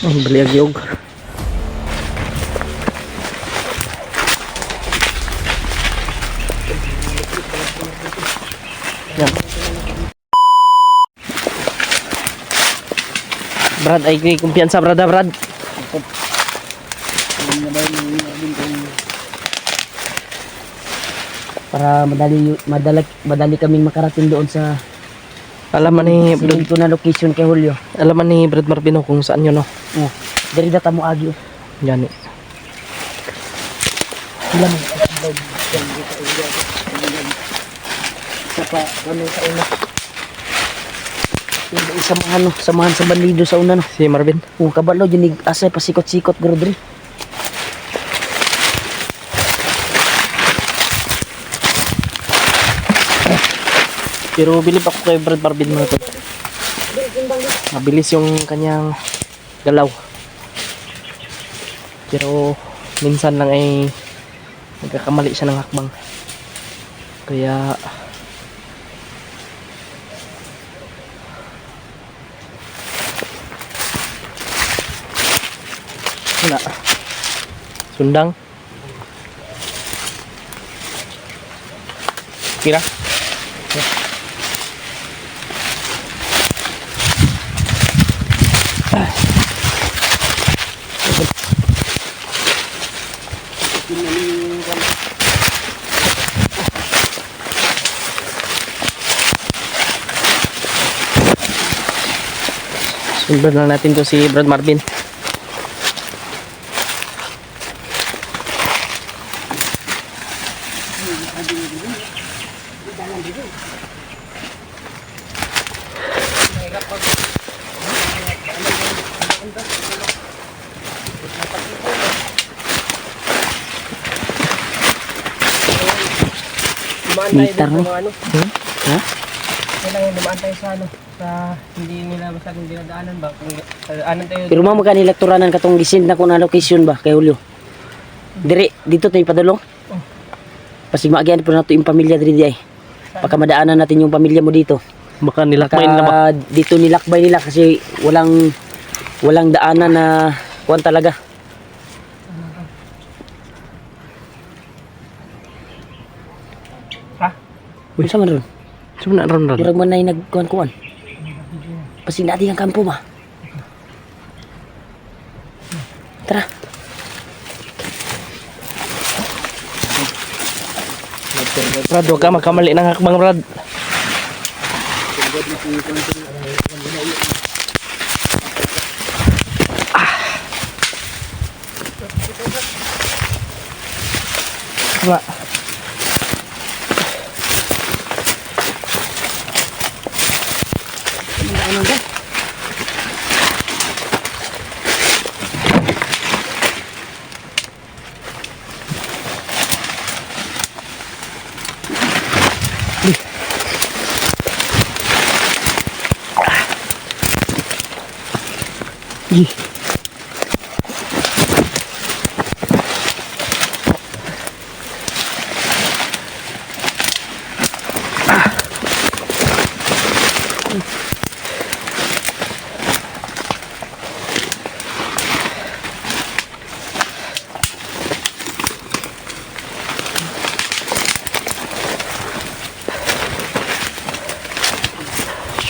Ang baliag yog. Yan. Brad, ay kumpiyansa Brad. Para madali kaming makarating doon sa alaman ni Brad ko na location kay Julio. Alaman ni Brad Marvin kung saan yun, no? Oh, dari data mo agi. Yan eh. Ilan sa una. Yung samahan sa bandido sa una, no? Si Marvin. Oh, kabalo dinig asay pasikot-sikot grodri. Pero bilib ako kay Brad Marvin mga tol. Mabilis yung kanyang galaw. Pero minsan lang ay nagkakamali siya ng hakbang. Kaya wala. Sundang. Kira. Sundan lang natin to si Brad Marvin. Mitar mo? Ha? Kailangan dumaan tayo sa sa hindi nila masyadong dinadaanan ba? Anan tayo. Pero mo magkano elekturanan katong gisin na ko na location ba kay Julio? Dire dito tayo padulong. Pasig maagian po nato yung pamilya diri ay. Baka madaanan natin yung pamilya mo dito. Baka nilakbay na ba? Dito nilakbay nila kasi walang daanan na kuan talaga. Ha? Uy, saan ron? Saan na ron? Murag man na nagkuhan-kuhan. Pasig natin ang kampo ba? Tara. Brad, huwag ka magkamali ng hakbang, Brad. Tara.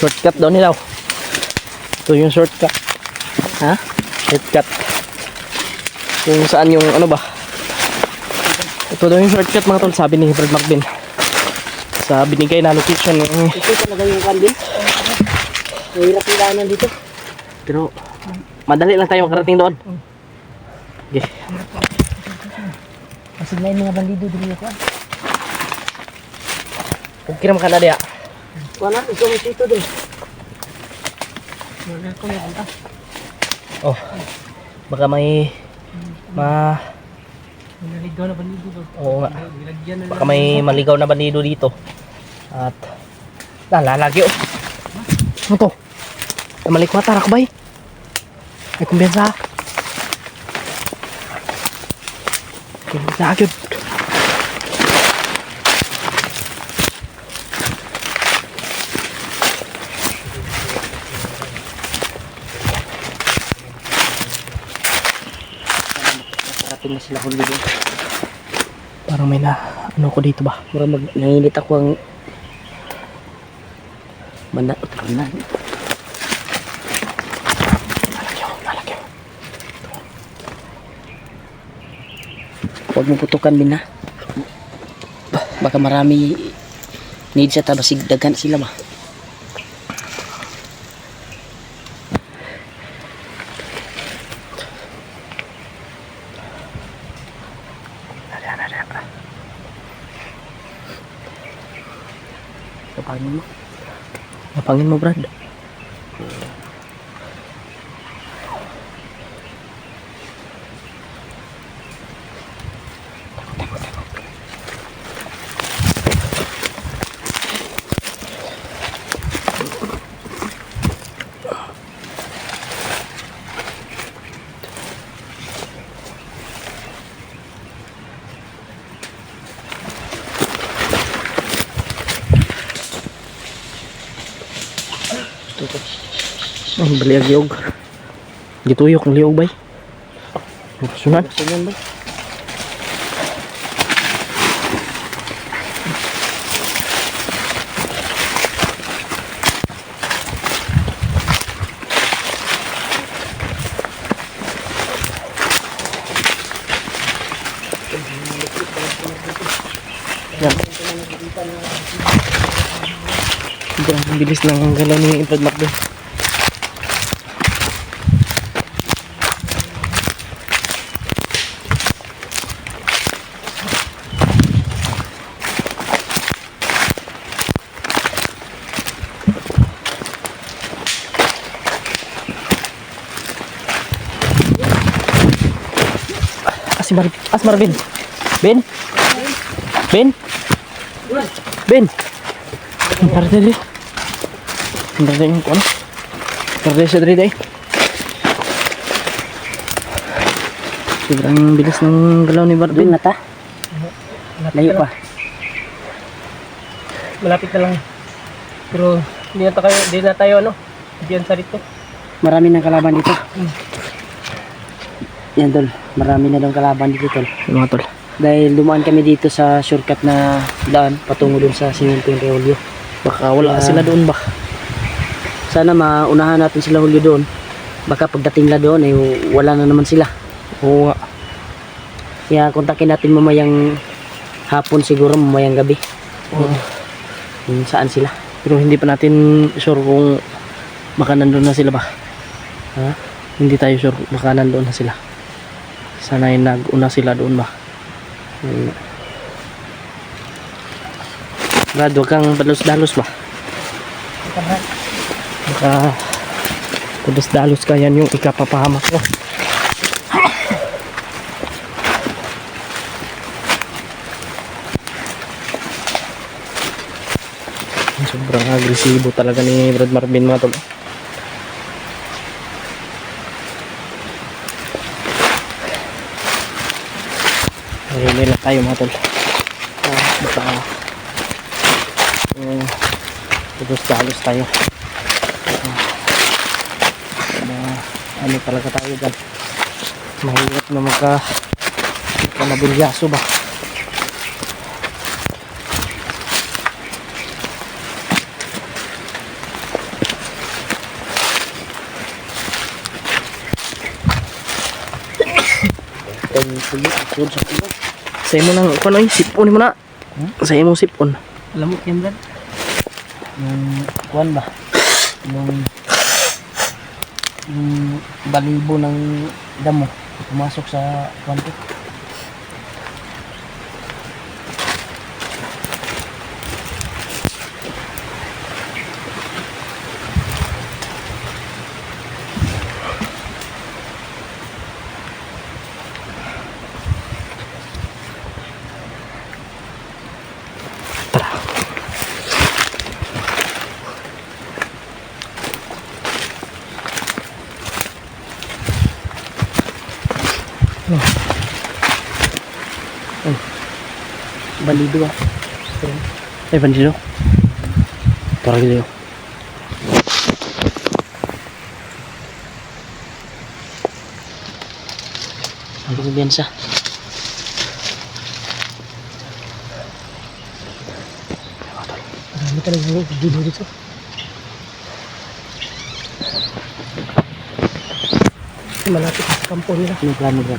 Shortcut daw nila. Ito yung shortcut. Ha? Shortcut. Kung saan yung ano ba? Ito daw yung shortcut mga tol, sabi ni Brad Marvin. Sa binigay na location. Ito talaga yung kandil. Mahirap yung daanan dito. Pero madali lang tayo makarating doon. Okay. Masig na yung mga bandido dito ko. Kung kiram ka na diya. Wala, ito may dito din. Wala ko may punta. Oh, baka may maligaw na bandido doon. Oo nga. Baka may maligaw na bandido dito. At lalagi oh. Ano to? Malikwata rakbay. May kumbiyansa. Kumbiyansa agad. dumating na sila Julio doon. Parang may na, ano ko dito ba? Nanginit ako ang banda o tarunan. Lalagyo. Huwag mo putukan din ha. Baka marami need sa tabasig dagan sila ba. Kapangin mo. Napangin mo, Brad. Ang baliag liog. Gituyok ng liog bay. Sunan. Sunan ba? Yan. Ang bilis ng galaw ni Brad Marvin. Marvin. Ben. Ntar deh. Ntar deh yung ano. Ntar deh siya deh. Sobrang bilis ng galaw ni Marvin. Doon na ta. Layo pa. Malapit na lang. Pero hindi na tayo ano. Diyan sa dito. Marami ng kalaban dito. Yan tol. Marami na daw kalaban dito tol. Mga tol. Dahil dumaan kami dito sa shortcut na daan patungo dun sa Simento yung Reolyo. Baka wala sila doon ba? Sana maunahan natin sila Julio doon. Baka pagdating na doon ay wala na naman sila. Oo nga. Kaya kontakin natin mamayang hapon siguro, mamayang gabi. Kung saan sila. Pero hindi pa natin sure kung baka nandun na sila ba. Ha? Hindi tayo sure baka nandun na sila. Sana ay nag-una sila doon ba. Brad, huwag kang dalos-dalos ba? Baka dalos-dalos ka, yan yung ikapapahamak ko. Sobrang agresibo talaga ni Brad Marvin mga tol. Hili lang tayo mga tol. Baka dalos tayo. Ano talaga tayo dyan. Mahirap na magka-nabulyaso ba. Sa'yo mo nang ano yung sipon mo na. Sa'yo mo sipon. Alam mo yan Brad? Yung kuwan ba? Yung balibo ng damo pumasok sa kuwan ko. Bandido ah. Bandido. Tara gila. Ang kumbiyansa. Marami talaga yung video dito. Malapit sa kampo nila. Anong plano ba?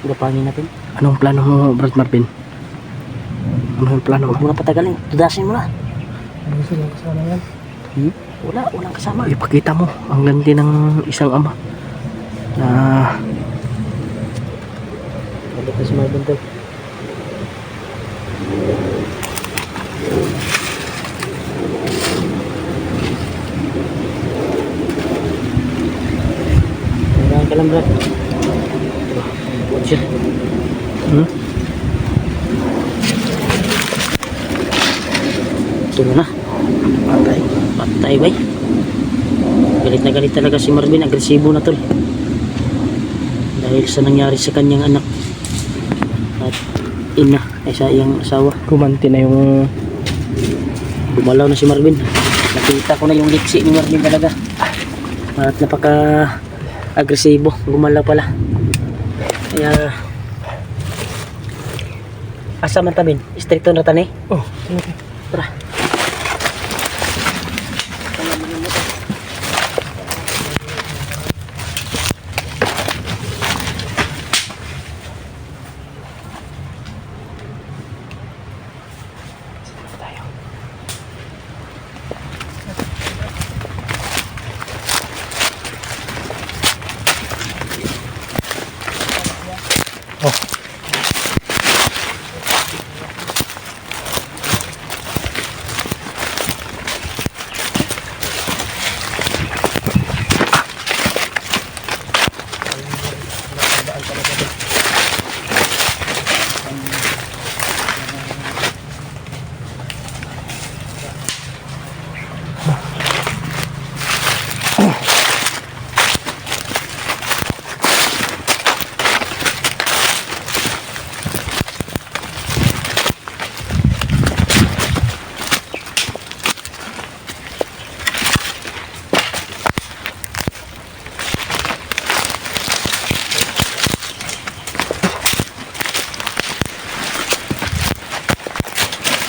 Gapangin natin. Anong plano mo, Brad Marvin? Anong plano mo? Huwag mo na patagalin. Tudasin mo na. Ano gusto niyang kasama yan? Walang kasama. Ipakita mo ang ganda ng isang ama na Balik na si Marvin to. Hanggang ka lang, Brad. Watch it. Ito na. Patay bay. Galit na galit talaga si Marvin. Agresibo na tol. Dahil sa nangyari sa kanyang anak at ina ay sa iyang asawa. kumanti na yung Gumalaw na si Marvin. Nakita ko na yung liksi ni Marvin talaga. At napaka agresibo. Gumalaw pala. Kaya asa man tamin? Stricto na tani? Oh, okay. Tara.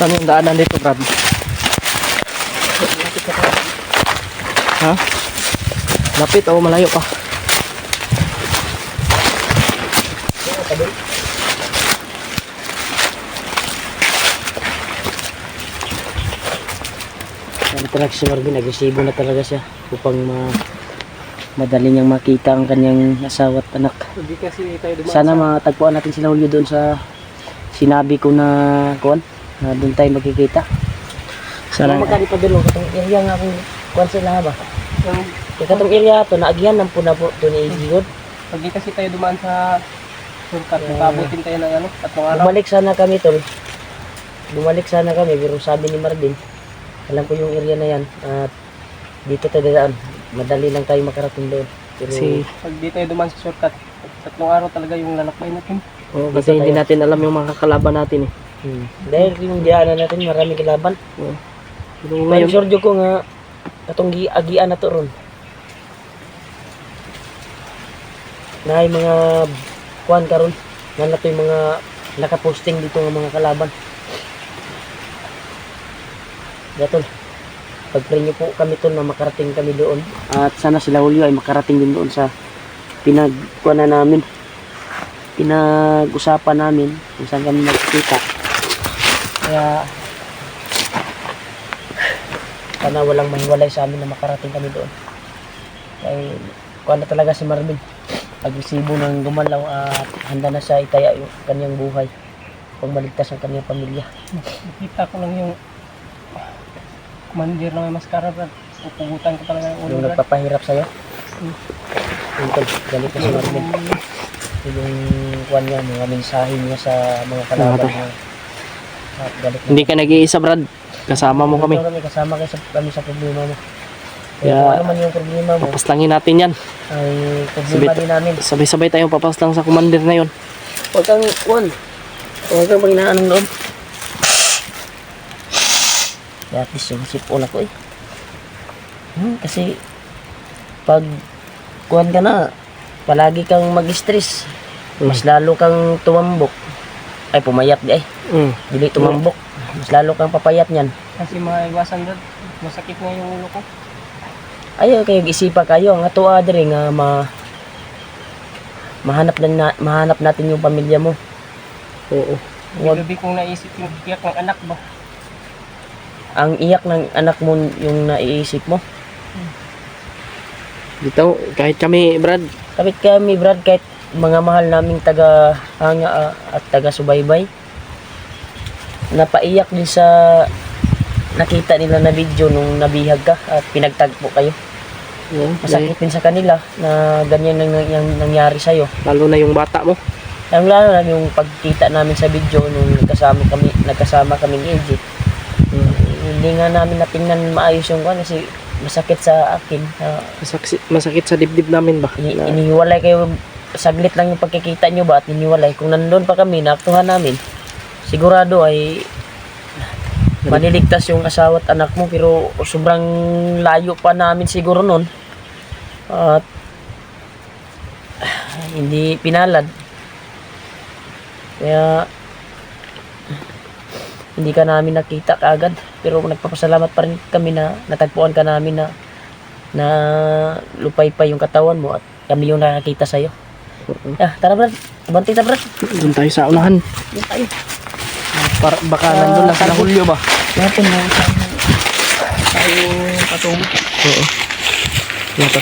saan yung daanan dito, Brad? Ha? Lapit o malayo pa? Ano talaga si Marvin? Agresibo na talaga siya upang madali niyang makita ang kanyang asawa at anak. Hindi kasi tayo dumaan Sana matagpuan natin sila Julio doon sa sinabi ko na kuwan. Na doon tayo magkikita. Sana Magkali pa doon katong area nga kung kuwan sila ba? Katong area to naagyan ng puna po to ni Igod. Pag di kasi tayo dumaan sa shortcut, nakabutin tayo ng ano, 3 araw. Bumalik sana kami tol. Bumalik sana kami pero sabi ni Marvin, alam ko yung area na yan at dito tayo dadaan. Madali lang tayo makarating doon. Pero kasi, Pag di tayo dumaan sa shortcut, 3 araw talaga yung lalakbay natin. kasi hindi natin alam yung mga kakalaban natin eh. Dahil yung diyaanan natin maraming kalaban. Pero Ngayon ngayon, sure ko nga katong giagian na to ron. Na mga kuan karon nga na to yung mga nakaposting dito ng mga kalaban. Gatol. Pag-pray niyo po kami tol na makarating kami doon. At sana sila Julio ay makarating din doon sa pinagkuana namin. Pinag-usapan namin kung saan kami magkita. Kaya sana walang mahiwalay sa amin na makarating kami doon. Kaya kuha na talaga si Marvin. Agresibo ng gumalaw at handa na siya itaya yung kanyang buhay pag maligtas ang kanyang pamilya. Nakita ko lang yung commander na may maskara, Brad. Pupugutan ko talaga yung ulo, Yung Brad. nagpapahirap sa'yo. Yung tol, galit na si Marvin. Yung kuha niya, mga mensahe niya sa mga kalaban niya. At galit na. hindi ka nag-iisa, Brad. Kasama mo kami. Kasama kami sa problema mo. Kaya Kaya, kung ano man yung problema mo, papaslangin natin yan. ay problema din namin. Sabay-sabay tayong papaslang sa commander na yon. Huwag kang, huwag kang panghinaan ng loob. Kaya at least yung sipon ako eh. Kasi, pag kuhan ka na, palagi kang mag-stress. Mas lalo kang tumambok. Ay, pumayat di ay. Dili tumambok. Mas lalo kang papayat niyan. Kasi maiwasan doon. Masakit nga yung ulo ko. Ayaw kayo isipa kayo. Ang ato adre nga mahanap natin yung pamilya mo. Oo. Gabi kong naisip yung iyak ng anak ba. Ang iyak ng anak mo yung naiisip mo. Dito, kahit kami, Brad. Kapit kami, Brad, kahit mga mahal naming taga-hanga at taga-subaybay, napaiyak din sa nakita nila na video nung nabihag ka at pinagtagpo kayo. Oo, Masakit din sa kanila na ganyan ang nangyari sa'yo. lalo na yung bata mo. Lalo na yung pagkita namin sa video nung nagkasama kami ni Egypt. Hindi nga namin natingnan maayos yung kasi masakit sa akin. Masakit sa dibdib namin ba? Inihiwalay kayo, saglit lang yung pagkikita nyo ba at inihiwalay. Kung nandun pa kami, naaktuhan namin, sigurado ay maniligtas yung asawa at anak mo, pero sobrang layo pa namin siguro nun. At hindi pinalad. Kaya hindi ka namin nakita kaagad, pero nagpapasalamat pa rin kami na natagpuan ka namin na lupay pa yung katawan mo at kami yung nakakita sa'yo. Tara Brad, abanti ta Brad. Doon tayo sa unahan. Doon tayo. Baka nandun lang sa Julio ba? Natin mo tayo patungo. Oo. Yan to.